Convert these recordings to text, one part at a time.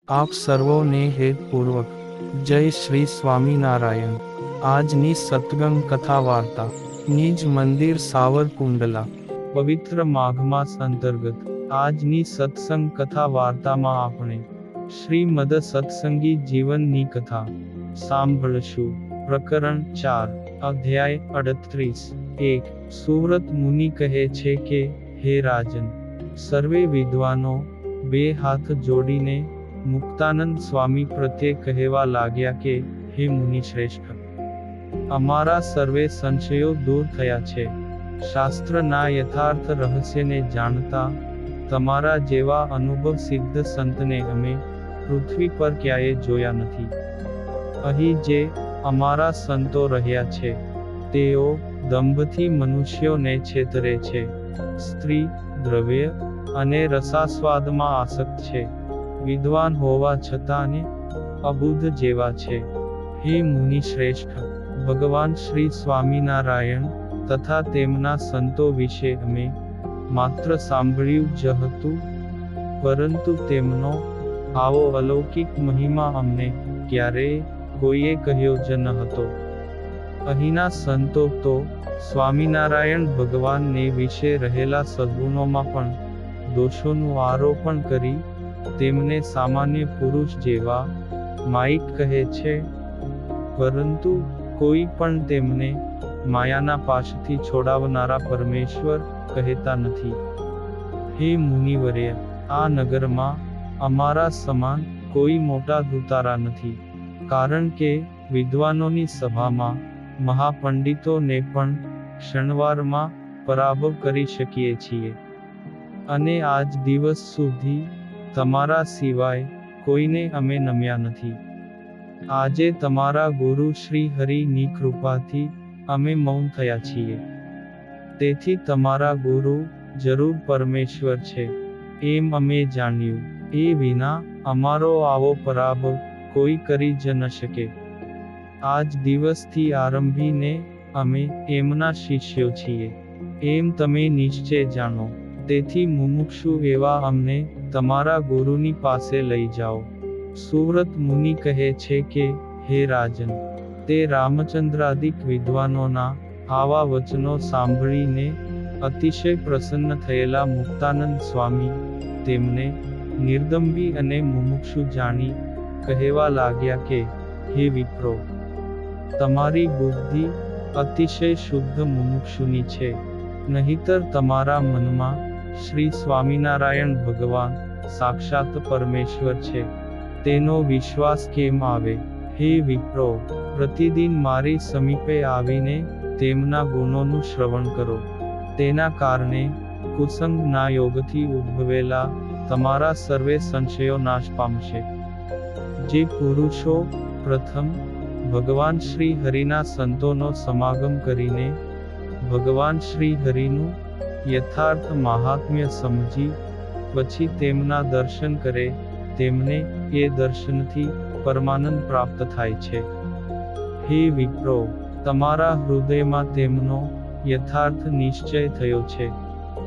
આપ સર્વોને હેતપૂર્વક જય શ્રી સ્વામિનારાયણ। આજની સત્સંગ કથા વાર્તા નિજ મંદિર સાવરકુંડલા પવિત્ર માઘ માસ અંતર્ગત આજની સત્સંગ કથા વાર્તામાં આપણે શ્રીમદ સત્સંગી જીવનની કથા સાંભળશું। પ્રકરણ 4 અધ્યાય 38। 1 સુવ્રત મુનિ કહે છે કે, હે રાજન, સર્વે વિદ્વાનો બે હાથ જોડીને મુક્તાનંદ સ્વામી પ્રત્યે કહેવા લાગ્યા કે, હે મુનિશ્રેષ્ઠ, અમારા સર્વે સંશયો દૂર થયા છે। શાસ્ત્રના યથાર્થ રહસ્યને જાણતા તમારા જેવા અનુભવ સિદ્ધ સંતને અમે પૃથ્વી પર ક્યાંય જોયા નથી। અહીં જે અમારા સંતો રહ્યા છે તેઓ દંભથી મનુષ્યોને છેતરે છે, સ્ત્રી, દ્રવ્ય અને રસાસ્વાદમાં આસક્ત છે, વિદ્વાન હોવા છતાં અબુદ્ધ જેવા છે। હે મુનિ શ્રેષ્ઠ, ભગવાન શ્રી સ્વામિનારાયણ તથા તેમના સંતો વિશે અમે માત્ર સાંભળ્યું જ હતું, પરંતુ તેમનો આવો અલૌકિક મહિમા અમને ક્યારેય કોઈએ કહ્યો જ ન હતો। અહીંના સંતો તો સ્વામિનારાયણ ભગવાનને વિશે રહેલા સદ્ગુણોમાં પણ દોષોનું આરોપણ કરી તેમને સામાન્ય પુરુષ જેવા માયિક કહે છે, પરંતુ કોઈ પણ તેમને માયાના પાશથી છોડાવનારા પરમેશ્વર કહેતા નથી। હે મુનિવર્ય, આ નગરમાં અમારા સમાન કોઈ મોટા ધુતારા નથી, કારણ કે વિદ્વાનોની સભામાં મહાપંડિતોને પણ ક્ષણવારમાં પરાભવ કરી શકીએ છીએ, અને આજ દિવસ સુધી તમારા સિવાય કોઈને અમે નમ્યા નથી। આજે તમારા ગુરુ શ્રી હરિની કૃપાથી અમે મૌન થયા છીએ, તેથી તમારા ગુરુ જરૂર પરમેશ્વર છે એમ અમે જાણ્યું, એ વિના અમારો આવો પરાભવ કોઈ કરી જ ન શકે। આજ દિવસથી આરંભીને અમે એમના શિષ્યો છીએ એમ તમે નિશ્ચય જાણો, તેથી મુમુક્ષુ એવા અમને તમારા ગુરુની પાસે લઈ જાઓ। સુવ્રત મુનિ કહે છે કે, હે રાજન, તે રામચંદ્રાદિક વિદ્વાનોના આવા વચનો સાંભળીને અતિશય પ્રસન્ન થયેલા મુક્તાનંદ સ્વામી તેમને નિર્દંભી અને મુમુક્ષુ જાણી કહેવા લાગ્યા કે, હે વિપ્રો, તમારી બુદ્ધિ અતિશય શુદ્ધ મુમુક્ષુની છે, નહીતર તમારા મનમાં શ્રી સ્વામિનારાયણ ભગવાન સાક્ષાત પરમેશ્વર છે તેનો વિશ્વાસ કેમ આવે? હે વિપ્રો, પ્રતિદિન મારી સમીપે આવીને તેમના ગુણોનું શ્રવણ કરો, તેના કારણે કુસંગના યોગથી ઉદ્ભવેલા તમારા સર્વે સંશયો નાશ પામશે। જે પુરુષો પ્રથમ ભગવાન શ્રી હરિના સંતોનો સમાગમ કરીને ભગવાન શ્રી હરિનું યથાર્થ મહાત્મ્ય સમજી પછી તેમના દર્શન કરે તેમને એ દર્શનથી પરમાનંદ પ્રાપ્ત થાય છે। હે વિપ્રો, તમારા હૃદયમાં તેમનો યથાર્થ નિશ્ચય થયો છે,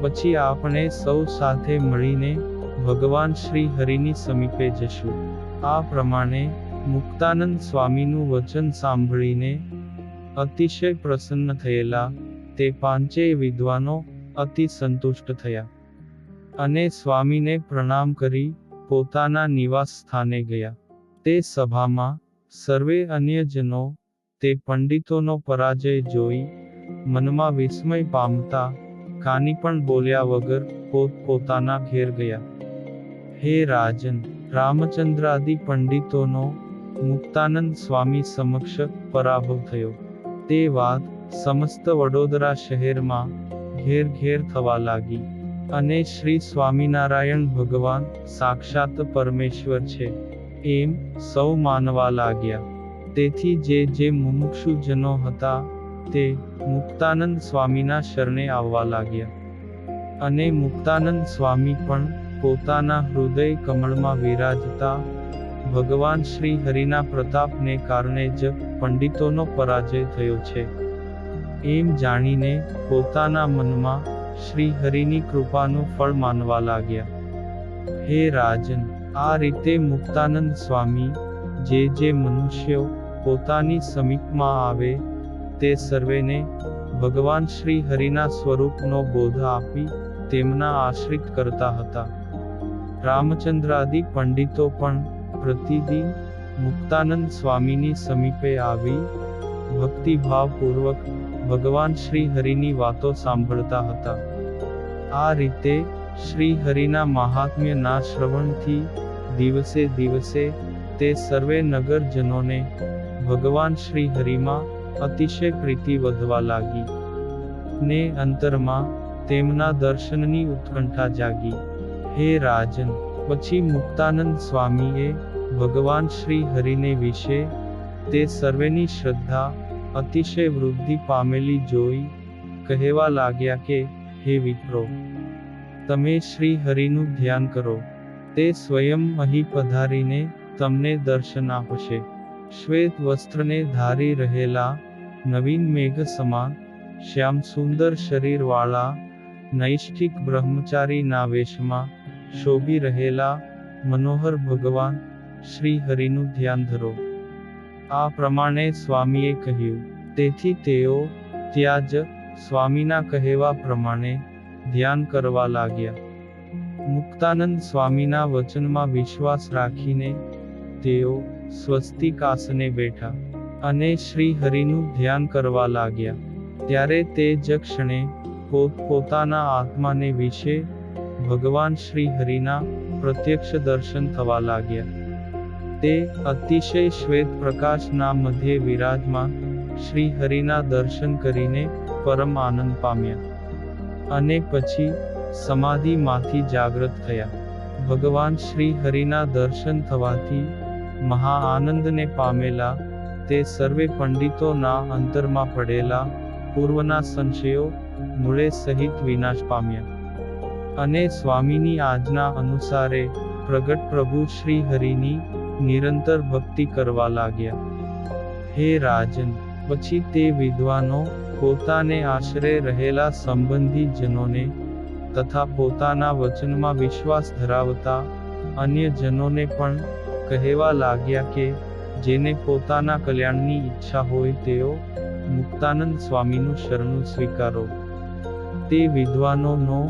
પછી આપણે સૌ સાથે મળીને ભગવાન શ્રી હરિની સમીપે જશું। આ પ્રમાણે મુક્તાનંદ સ્વામીનું વચન સાંભળીને અતિશય પ્રસન્ન થયેલા તે પાંચેય વિદ્વાનો અતિ સંતુષ્ટ થયા અને સ્વામીને પ્રણામ કરી પોતાના નિવાસ સ્થાને ગયા। તે સભામાં સર્વે અન્યજનો તે પંડિતોનો પરાજય જોઈ મનમાં વિસ્મય પામતા કાની પણ બોલ્યા વગર પોતાના ઘેર ગયા। હે રાજન, રામચંદ્રાદિ પંડિતોનો મુક્તાનંદ સ્વામી સમક્ષ પરાભવ થયો તે વાત સમસ્ત વડોદરા શહેરમાં ઘેર ઘેર થવા લાગી, અને શ્રી સ્વામિનારાયણ ભગવાન સાક્ષાત પરમેશ્વર છે એમ સૌ માનવા લાગ્યા। તેથી જે મુમુક્ષુ જનો હતા તે મુક્તાનંદ સ્વામીના શરણે આવવા લાગ્યા, અને મુક્તાનંદ સ્વામી પણ પોતાના હૃદય કમળમાં વિરાજતા ભગવાન શ્રી હરિના પ્રતાપને કારણે જ પંડિતોનો પરાજય થયો છે એમ જાણીને પોતાના મનમાં શ્રી હરિની કૃપાનું ફળ માનવા લાગ્યા। હે રાજન, આ રીતે મુક્તાનંદ સ્વામી જે મનુષ્યો પોતાની સમીપમાં આવે તે સર્વેને ભગવાન શ્રી હરિના સ્વરૂપનો બોધ આપી તેમના આશ્રિત કરતા હતા. રામચંદ્રાદિ પંડિતો પણ પ્રતિદિન મુક્તાનંદ સ્વામીની સમીપે આવી ભક્તિભાવપૂર્વક ભગવાન શ્રી હરિની વાતો સાંભળતા હતા. આ રીતે શ્રી હરિના મહાત્મ્યના શ્રવણથી દિવસે દિવસે તે સર્વે નગરજનોને ભગવાન શ્રી હરિમાં અતિશય પ્રીતિ વધવા લાગી ને અંતરમાં તેમના દર્શનની ઉત્કંઠા જાગી. હે રાજન, પછી મુક્તાનંદ સ્વામીએ ભગવાન શ્રી હરિને વિશે તે સર્વેની શ્રદ્ધા અતિશય વૃદ્ધિ પામેલી જોઈ કહેવા લાગ્યા કે, હે વિપ્રો, તમે શ્રી હરિનું ધ્યાન કરો, તે સ્વયં અહીં પધારીને તમને દર્શન આપશે. શ્વેત વસ્ત્રને ધારી રહેલા નવીન મેઘ સમાન શ્યામ સુંદર શરીરવાળા નૈષ્ઠિક બ્રહ્મચારીના વેશમાં શોભી રહેલા મનોહર ભગવાન શ્રી હરિનું ધ્યાન ધરો. આ પ્રમાણે સ્વામીએ કહ્યું. તેથી તેઓ ત્યાં જ સ્વામીના કહેવા પ્રમાણે ધ્યાન કરવા લાગ્યા. મુક્તાનંદ સ્વામીના વચનમાં વિશ્વાસ રાખીને તેઓ સ્વસ્તિક આસને બેઠા અને શ્રી હરિનું ધ્યાન કરવા લાગ્યા. ત્યારે તે જ ક્ષણે પોતપોતાના આત્માને વિશે ભગવાન શ્રી હરિના પ્રત્યક્ષ દર્શન થવા લાગ્યા. તે અતિશય શ્વેત પ્રકાશના મધ્યે વિરાજમાન શ્રી હરિના દર્શન કરીને પરમ આનંદ પામ્યા અને પછી સમાધિમાંથી જાગૃત થયા. ભગવાન શ્રી હરિના દર્શન થવાથી મહા આનંદને પામેલા તે સર્વે પંડિતોના અંતરમાં પડેલા પૂર્વના સંશયો મૂળે સહિત વિનાશ પામ્યા અને સ્વામીની આજ્ઞા અનુસારે પ્રગટ પ્રભુ શ્રી હરિની નિરંતર ભક્તિ કરવા લાગ્યા. હે રાજન, પછી તે વિદ્વાનો પોતાને આશરે રહેલા સંબંધી જનોને તથા પોતાના વચનમાં વિશ્વાસ ધરાવતા અન્ય જનોને પણ કહેવા લાગ્યા કે જેને પોતાના કલ્યાણની ઈચ્છા હોય તેઓ મુક્તાનંદ સ્વામીનું શરણું સ્વીકારો. તે વિદ્વાનોનો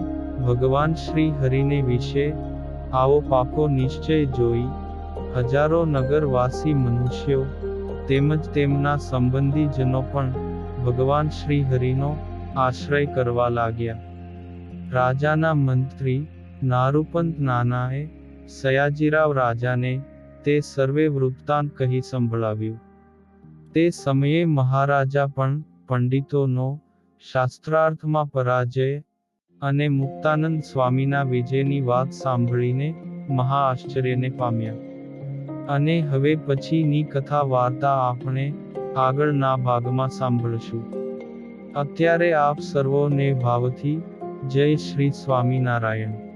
ભગવાન શ્રી હરિને વિશે આવો પાકો નિશ્ચય જોઈ હજારો નગરવાસી મનુષ્યો તેમજ તેમના સંબંધીજનો પણ ભગવાન શ્રી હરિનો આશ્રય કરવા લાગ્યા. રાજાના મંત્રી નારૂપંત નાનાએ સયાજીરાવ રાજાને તે સર્વે વૃત્તાંત કહી સંભળાવ્યું. તે સમયે મહારાજા પણ પંડિતોનો શાસ્ત્રાર્થમાં પરાજય અને મુક્તાનંદ સ્વામીના વિજયની વાત સાંભળીને મહા આશ્ચર્યને પામ્યા. અને હવે પછીની કથા વાર્તા આપણે આગળના ભાગમાં સાંભળશું. અત્યારે આપ સર્વોને ભાવથી જય શ્રી સ્વામિનારાયણ.